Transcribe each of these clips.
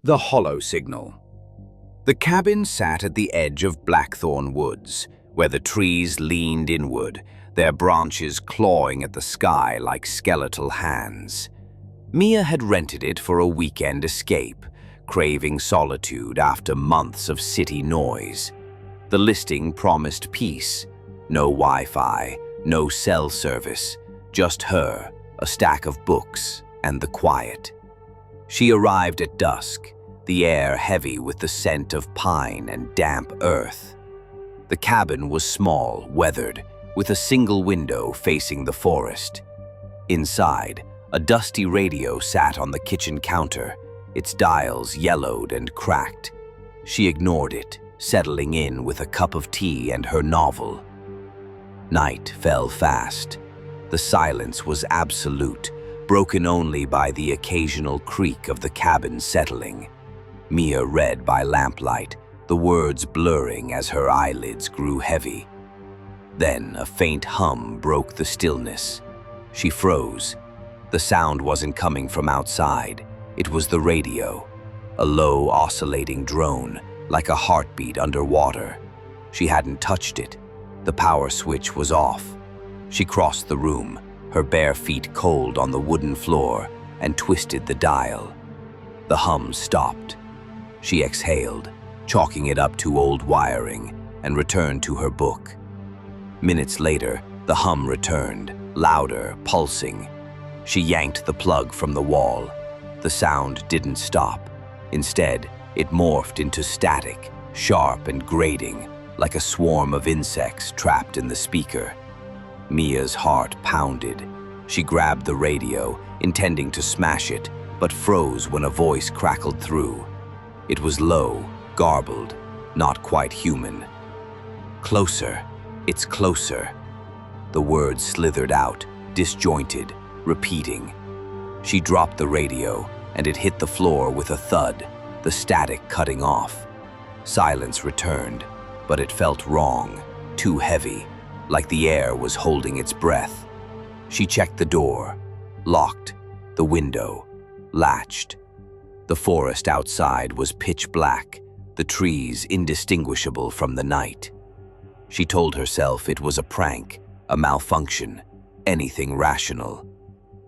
The hollow signal. The cabin sat at the edge of Blackthorn Woods, where the trees leaned inward, their branches clawing at the sky like skeletal hands. Mia had rented it for a weekend escape, craving solitude after months of city noise. The listing promised peace. No Wi-Fi, no cell service, just her, a stack of books, and the quiet. She arrived at dusk, the air heavy with the scent of pine and damp earth. The cabin was small, weathered, with a single window facing the forest. Inside, a dusty radio sat on the kitchen counter, its dials yellowed and cracked. She ignored it, settling in with a cup of tea and her novel. Night fell fast. The silence was absolute, broken only by the occasional creak of the cabin settling. Mia read by lamplight, the words blurring as her eyelids grew heavy. Then a faint hum broke the stillness. She froze. The sound wasn't coming from outside. It was the radio, a low, oscillating drone, like a heartbeat underwater. She hadn't touched it. The power switch was off. She crossed the room, her bare feet cold on the wooden floor, and twisted the dial. The hum stopped. She exhaled, chalking it up to old wiring, and returned to her book. Minutes later, the hum returned, louder, pulsing. She yanked the plug from the wall. The sound didn't stop. Instead, it morphed into static, sharp and grating, like a swarm of insects trapped in the speaker. Mia's heart pounded. She grabbed the radio, intending to smash it, but froze when a voice crackled through. It was low, garbled, not quite human. "Closer, it's closer." The words slithered out, disjointed, repeating. She dropped the radio, and it hit the floor with a thud, the static cutting off. Silence returned, but it felt wrong, too heavy, like the air was holding its breath. She checked the door, locked, the window, latched. The forest outside was pitch black, the trees indistinguishable from the night. She told herself it was a prank, a malfunction, anything rational.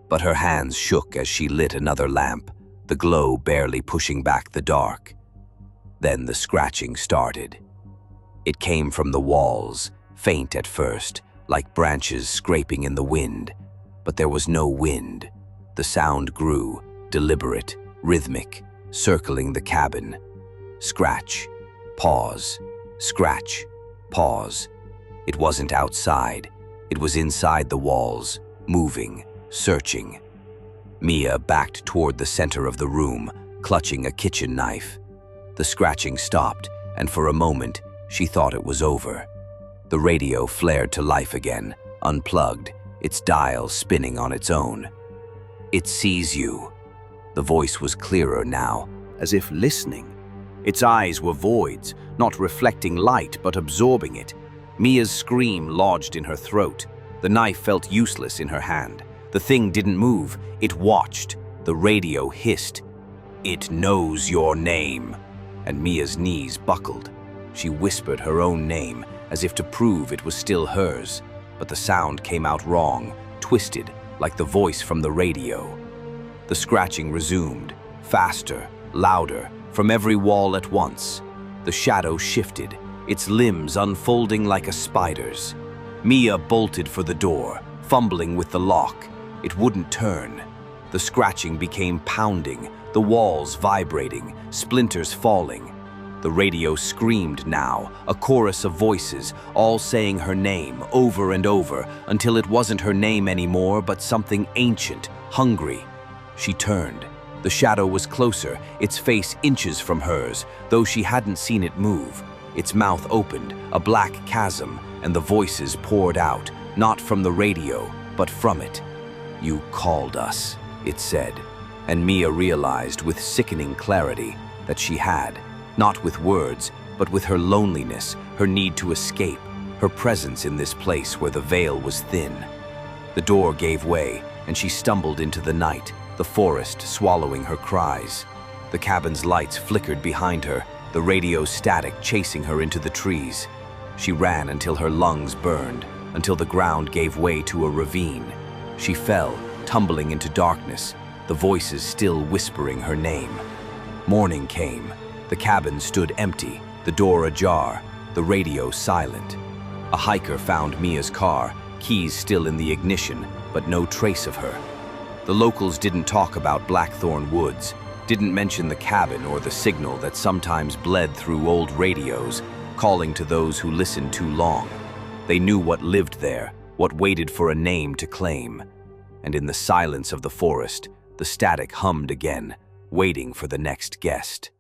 But her hands shook as she lit another lamp, the glow barely pushing back the dark. Then the scratching started. It came from the walls, faint at first, like branches scraping in the wind. But there was no wind. The sound grew, deliberate, rhythmic, circling the cabin. Scratch, pause, scratch, pause. It wasn't outside. It was inside the walls, moving, searching. Mia backed toward the center of the room, clutching a kitchen knife. The scratching stopped, and for a moment, she thought it was over. The radio flared to life again, unplugged, its dial spinning on its own. "It sees you." The voice was clearer now, as if listening. Its eyes were voids, not reflecting light but absorbing it. Mia's scream lodged in her throat. The knife felt useless in her hand. The thing didn't move. It watched. The radio hissed. "It knows your name." And Mia's knees buckled. She whispered her own name, as if to prove it was still hers. But the sound came out wrong, twisted, like the voice from the radio. The scratching resumed, faster, louder, from every wall at once. The shadow shifted, its limbs unfolding like a spider's. Mia bolted for the door, fumbling with the lock. It wouldn't turn. The scratching became pounding, the walls vibrating, splinters falling. The radio screamed now, a chorus of voices, all saying her name over and over, until it wasn't her name anymore, but something ancient, hungry. She turned. The shadow was closer, its face inches from hers, though she hadn't seen it move. Its mouth opened, a black chasm, and the voices poured out, not from the radio, but from it. "You called us," it said, and Mia realized with sickening clarity that she had, not with words, but with her loneliness, her need to escape, her presence in this place where the veil was thin. The door gave way, and she stumbled into the night, the forest swallowing her cries. The cabin's lights flickered behind her, the radio static chasing her into the trees. She ran until her lungs burned, until the ground gave way to a ravine. She fell, tumbling into darkness, the voices still whispering her name. Morning came. The cabin stood empty, the door ajar, the radio silent. A hiker found Mia's car, keys still in the ignition, but no trace of her. The locals didn't talk about Blackthorn Woods, didn't mention the cabin or the signal that sometimes bled through old radios, calling to those who listened too long. They knew what lived there, what waited for a name to claim. And in the silence of the forest, the static hummed again, waiting for the next guest.